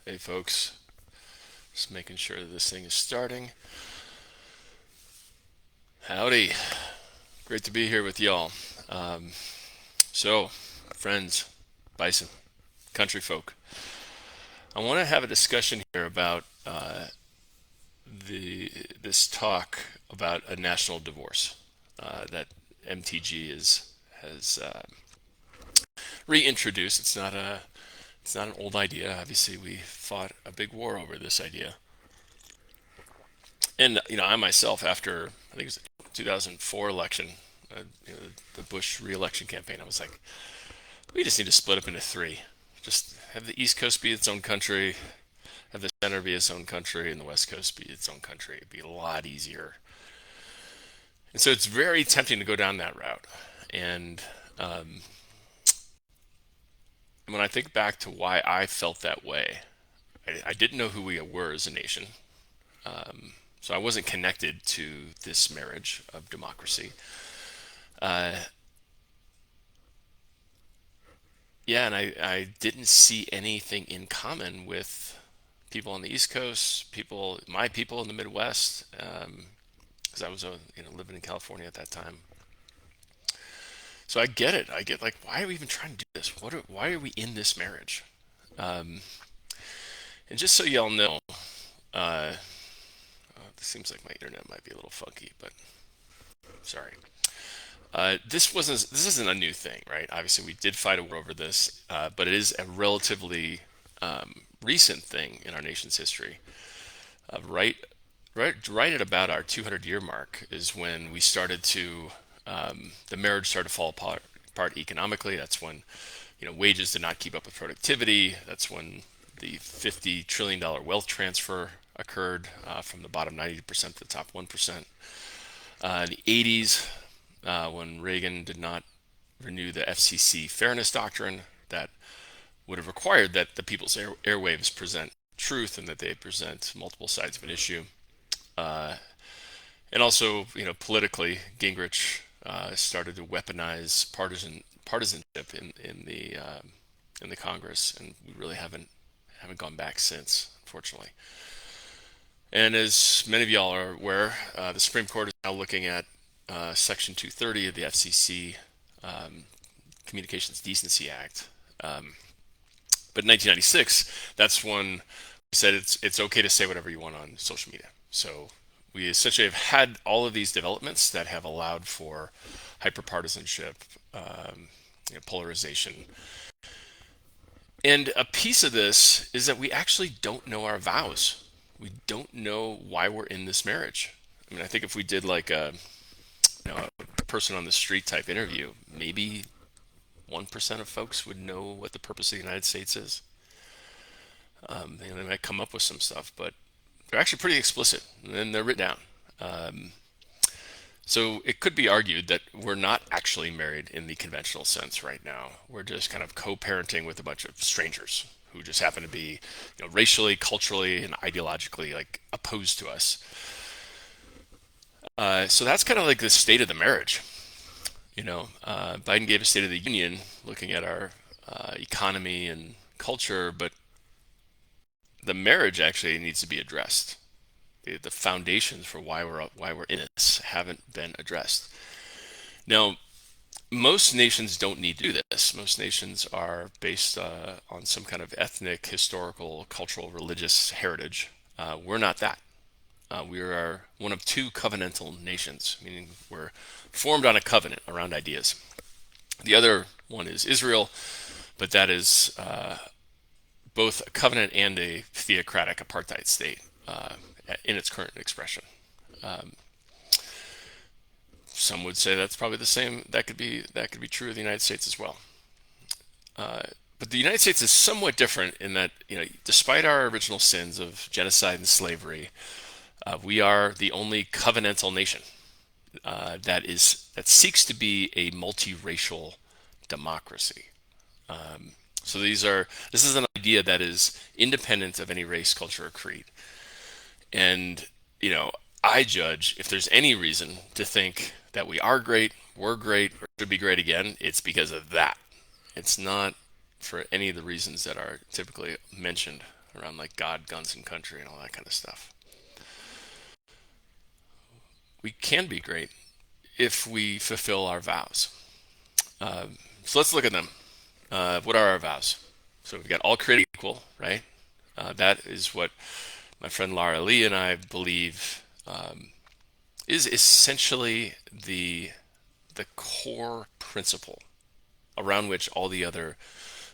Hey folks, just making sure that this thing is starting. Howdy, great to be here with y'all. Um, so, friends, bison, country folk, I want to have a discussion here about the this talk about a national divorce that MTG has reintroduced. It's not an old idea. Obviously, we fought a big war over this idea, and I myself, after I think it was the 2004 election, the Bush re-election campaign, I was like, we just need to split up into three. Just have the East Coast be its own country, have the center be its own country, and the West Coast be its own country. It'd be a lot easier. And so it's very tempting to go down that route. And um, when I think back to why I felt that way, I didn't know who we were as a nation. So I wasn't connected to this marriage of democracy. Uh, yeah, and I didn't see anything in common with people on the East Coast, my people in the Midwest, because I was living in California at that time. So I get it. I get like, why are we even trying to do this? Why are we in this marriage? Um, and just so y'all know, this seems like my internet might be a little funky, but sorry. This isn't a new thing, right? Obviously, we did fight a war over this, but it is a relatively recent thing in our nation's history. Right at about our 200-year mark is when we started to the marriage started to fall apart economically. That's when wages did not keep up with productivity. That's when the $50 trillion wealth transfer occurred from the bottom 90% to the top 1%. In the 80s, when Reagan did not renew the FCC fairness doctrine, that would have required that the people's airwaves present truth and that they present multiple sides of an issue. Uh, and also, politically, Gingrich started to weaponize partisanship in the Congress, and we really haven't gone back since, unfortunately. And as many of y'all are aware, the Supreme Court is now looking at Section 230 of the FCC Communications Decency Act. But in 1996, that's when we said it's okay to say whatever you want on social media. So we essentially have had all of these developments that have allowed for hyperpartisanship, polarization. And a piece of this is that we actually don't know our vows. We don't know why we're in this marriage. I mean, I think if we did like a person on the street type interview, maybe 1% of folks would know what the purpose of the United States is. They might come up with some stuff, but they're actually pretty explicit and they're written down. Um, so it could be argued that we're not actually married in the conventional sense right now. We're just kind of co-parenting with a bunch of strangers who just happen to be, racially, culturally, and ideologically like opposed to us. So that's kind of like the state of the marriage. Biden gave a State of the Union looking at our economy and culture, but the marriage actually needs to be addressed. The foundations for why we're in this haven't been addressed. Now, most nations don't need to do this. Most nations are based on some kind of ethnic, historical, cultural, religious heritage. We're not that. We are one of two covenantal nations, meaning we're formed on a covenant around ideas. The other one is Israel, but that is both a covenant and a theocratic apartheid state in its current expression. Um, some would say that's probably the same. That could be true of the United States as well. Uh, but the United States is somewhat different in that, despite our original sins of genocide and slavery, we are the only covenantal nation that seeks to be a multiracial democracy. So this is an idea that is independent of any race, culture, or creed. And, I judge if there's any reason to think that we are great, we're great, or should be great again, it's because of that. It's not for any of the reasons that are typically mentioned. around like God, guns, and country and all that kind of stuff. We can be great if we fulfill our vows. So let's look at them. What are our vows? So we've got all created equal, right? That is what my friend Lara Lee and I believe is essentially the core principle around which all the other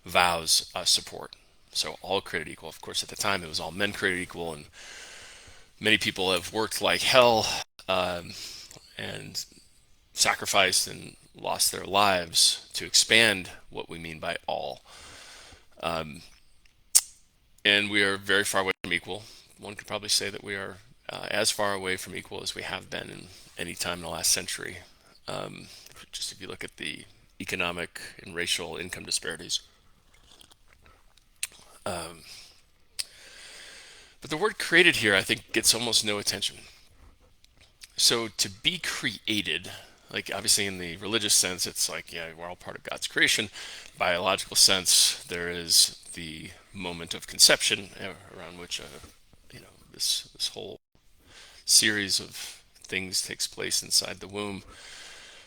vows support. So all created equal. Of course, at the time it was all men created equal, and many people have worked like hell and sacrificed and lost their lives to expand what we mean by all. And we are very far away from equal. One could probably say that we are as far away from equal as we have been in any time in the last century. Just if you look at the economic and racial income disparities. But the word created here, I think, gets almost no attention. So to be created, like obviously in the religious sense, it's like, yeah, we're all part of God's creation. Biological sense, there is the moment of conception around which, this whole series of things takes place inside the womb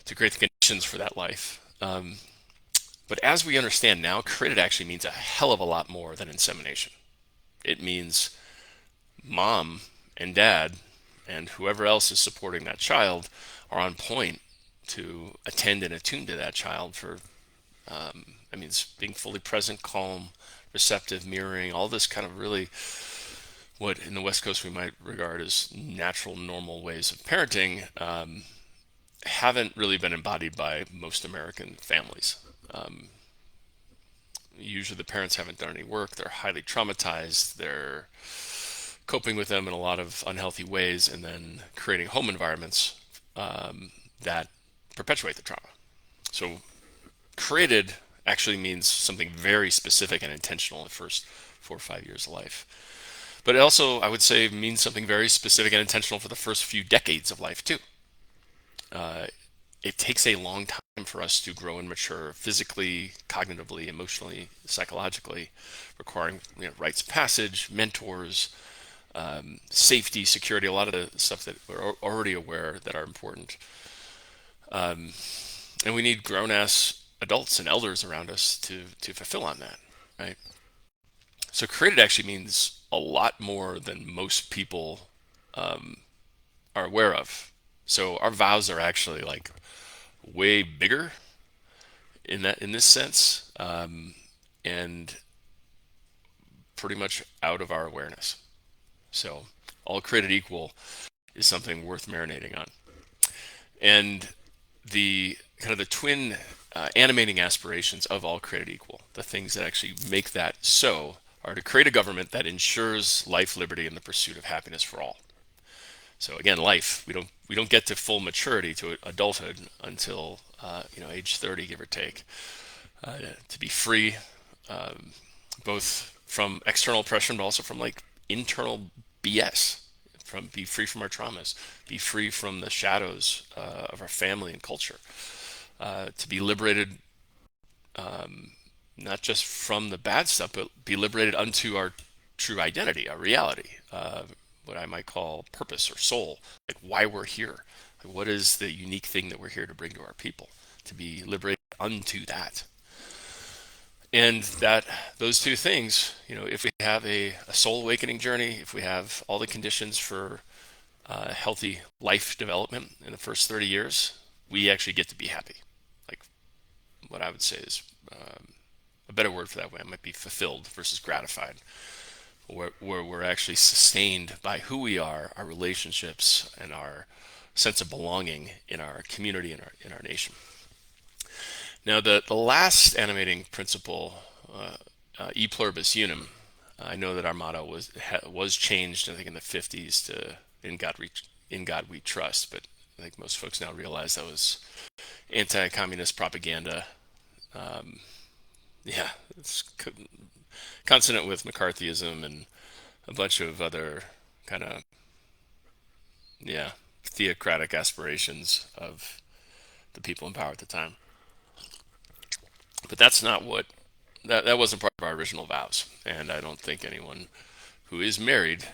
to create the conditions for that life. But as we understand now, created actually means a hell of a lot more than insemination. It means mom and dad and whoever else is supporting that child are on point to attend and attune to that child for, I mean, being fully present, calm, receptive, mirroring, all this kind of really what in the West Coast we might regard as natural, normal ways of parenting haven't really been embodied by most American families. Usually the parents haven't done any work, they're highly traumatized, they're coping with them in a lot of unhealthy ways, and then creating home environments that perpetuate the trauma. So, created actually means something very specific and intentional in the first 4 or 5 years of life. But it also, I would say, means something very specific and intentional for the first few decades of life, too. Uh, it takes a long time for us to grow and mature physically, cognitively, emotionally, psychologically, requiring rites of passage, mentors, safety, security, a lot of the stuff that we're already aware that are important. And we need grown ass adults and elders around us to fulfill on that, right? So created actually means a lot more than most people are aware of. So our vows are actually like way bigger in this sense, and pretty much out of our awareness. So all created equal is something worth marinating on. And the kind of the twin animating aspirations of all created equal, the things that actually make that so, are to create a government that ensures life, liberty, and the pursuit of happiness for all. So again, life. We don't get to full maturity to adulthood until age 30, give or take. To be free, both from external oppression, but also from like internal BS. Be free from our traumas, be free from the shadows of our family and culture. To be liberated, not just from the bad stuff, but be liberated unto our true identity, our reality, what I might call purpose or soul, like why we're here. Like what is the unique thing that we're here to bring to our people? To be liberated unto that. And that those two things, if we have a soul awakening journey, if we have all the conditions for healthy life development in the first 30 years, we actually get to be happy. Like what I would say is a better word for that way might be fulfilled versus gratified, where we're actually sustained by who we are, our relationships, and our sense of belonging in our community, in our nation. Now, the last animating principle, e pluribus unum, I know that our motto was changed, I think, in the 50s to in God we trust, but I think most folks now realize that was anti-communist propaganda. Yeah, it's consonant with McCarthyism and a bunch of other kind of theocratic aspirations of the people in power at the time. But that's not what that wasn't part of our original vows, and I don't think anyone who is married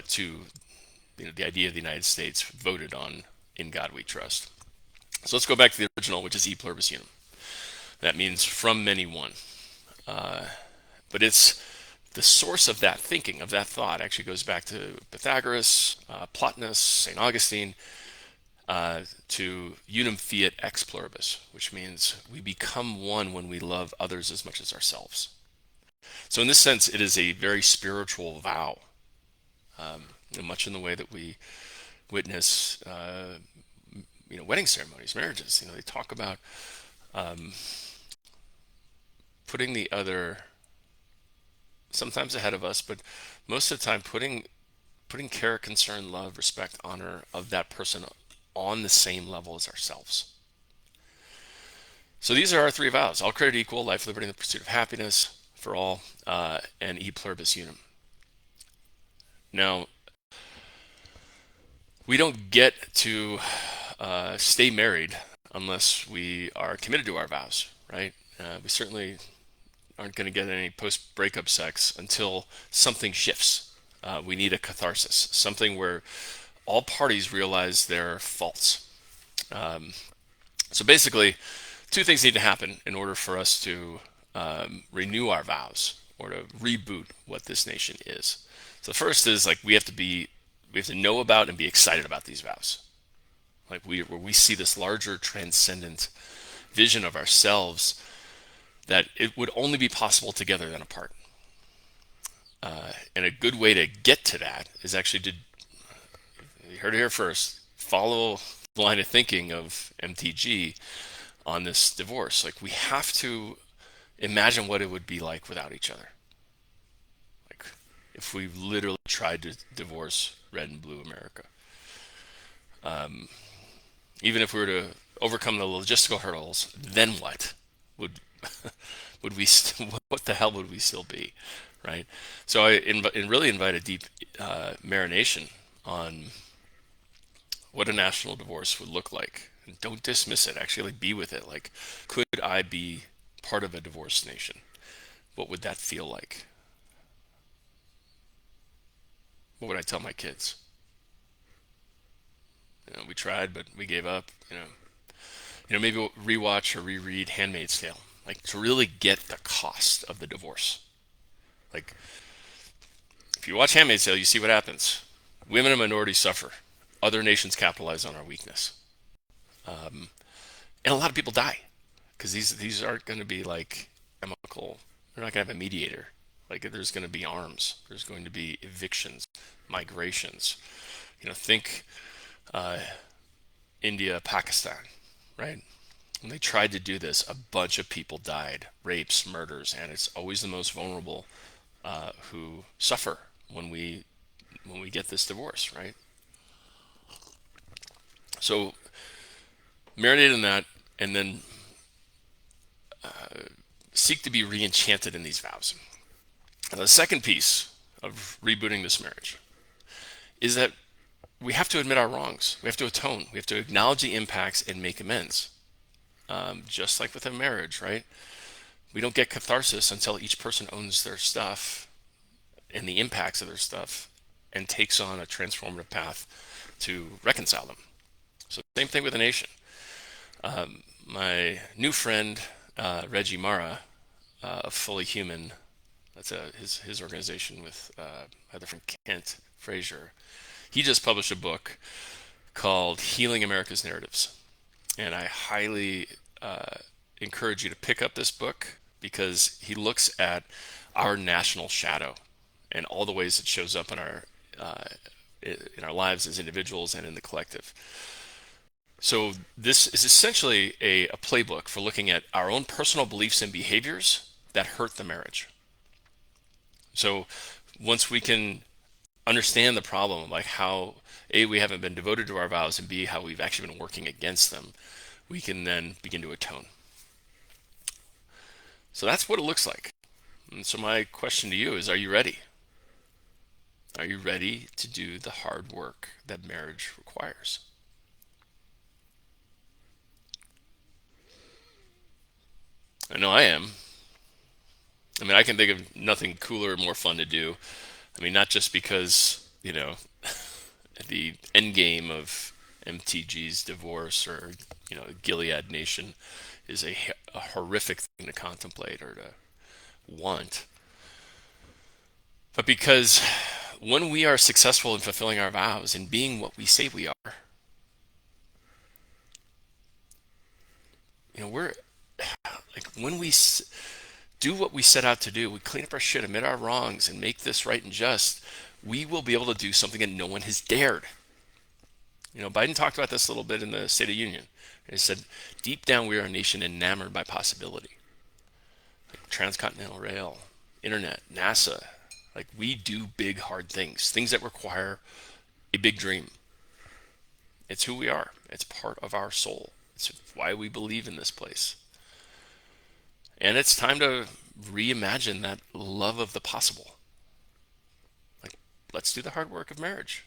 to the idea of the United States voted on "In God We Trust." So let's go back to the original, which is "E Pluribus Unum." That means "from many one." But it's the source of that thinking, of that thought, actually goes back to Pythagoras, Plotinus, St. Augustine, to "unum fiat ex pluribus," which means we become one when we love others as much as ourselves. So in this sense, it is a very spiritual vow, much in the way that we witness, wedding ceremonies, marriages. They talk about putting the other sometimes ahead of us, but most of the time putting care, concern, love, respect, honor of that person on the same level as ourselves. So these are our three vows: all created equal, life, liberty, and the pursuit of happiness for all, and "E Pluribus Unum." Now, we don't get to stay married unless we are committed to our vows, right? We certainly aren't going to get any post-breakup sex until something shifts. We need a catharsis, something where all parties realize their faults. So basically, two things need to happen in order for us to renew our vows or to reboot what this nation is. So the first is like we have to know about and be excited about these vows. Like where we see this larger transcendent vision of ourselves that it would only be possible together than apart. And a good way to get to that is actually to, you heard it here first, follow the line of thinking of MTG on this divorce. Like we have to imagine what it would be like without each other. Like if we literally tried to divorce red and blue America. Even if we were to overcome the logistical hurdles, then what? Would would we what the hell would we still be, right? So I really invite a deep marination on what a national divorce would look like. And don't dismiss it. Actually, like, be with it. Like, could I be part of a divorced nation? What would that feel like? What would I tell my kids? We tried, but we gave up. Maybe we'll rewatch or reread *Handmaid's Tale*, like to really get the cost of the divorce. Like, if you watch *Handmaid's Tale*, you see what happens. Women and minorities suffer. Other nations capitalize on our weakness, and a lot of people die because these aren't going to be like chemical. They're not going to have a mediator. Like, there's going to be arms. There's going to be evictions, migrations. Think India, Pakistan, right? When they tried to do this, a bunch of people died, rapes, murders, and it's always the most vulnerable who suffer when we get this divorce, right? So marinate in that, and then seek to be re-enchanted in these vows. Now, the second piece of rebooting this marriage is that we have to admit our wrongs. We have to atone. We have to acknowledge the impacts and make amends. Just like with a marriage, right? We don't get catharsis until each person owns their stuff and the impacts of their stuff and takes on a transformative path to reconcile them. So same thing with a nation. My new friend, Reggie Mara, of Fully Human, that's his organization with my other friend Kent Frazier. He just published a book called Healing America's Narratives. And I highly encourage you to pick up this book because he looks at our national shadow and all the ways it shows up in our lives as individuals and in the collective. So this is essentially a playbook for looking at our own personal beliefs and behaviors that hurt the marriage. So once we can understand the problem, like how A, we haven't been devoted to our vows, and B, how we've actually been working against them, we can then begin to atone. So that's what it looks like. And so my question to you is, are you ready? Are you ready to do the hard work that marriage requires? I know I am. I mean, I can think of nothing cooler or more fun to do I mean, not just because, the end game of MTG's divorce or, Gilead Nation is a horrific thing to contemplate or to want, but because when we are successful in fulfilling our vows and being what we say we are, we're like when do what we set out to do, we clean up our shit, admit our wrongs, and make this right and just, we will be able to do something that no one has dared. Biden talked about this a little bit in the State of the Union. He said, deep down, we are a nation enamored by possibility. Like transcontinental rail, internet, NASA. Like we do big, hard things, things that require a big dream. It's who we are. It's part of our soul. It's why we believe in this place. And it's time to reimagine that love of the possible. Like, let's do the hard work of marriage.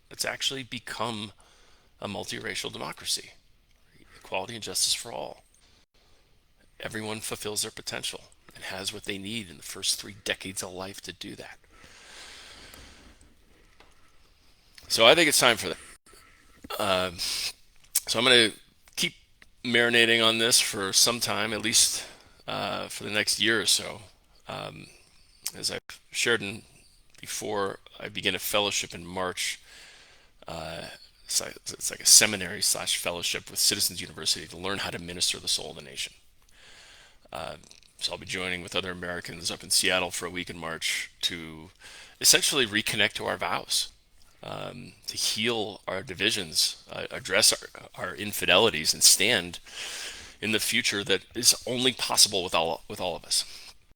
Let's actually become a multiracial democracy. Equality and justice for all. Everyone fulfills their potential and has what they need in the first 3 decades of life to do that. So I think it's time for that. So I'm going to keep marinating on this for some time, at least for the next year or so. As I've shared before, I begin a fellowship in March. It's like a seminary slash fellowship with Citizens University to learn how to minister the soul of the nation. So I'll be joining with other Americans up in Seattle for a week in March to essentially reconnect to our vows, to heal our divisions, address our infidelities, and stand in the future that is only possible with all of us.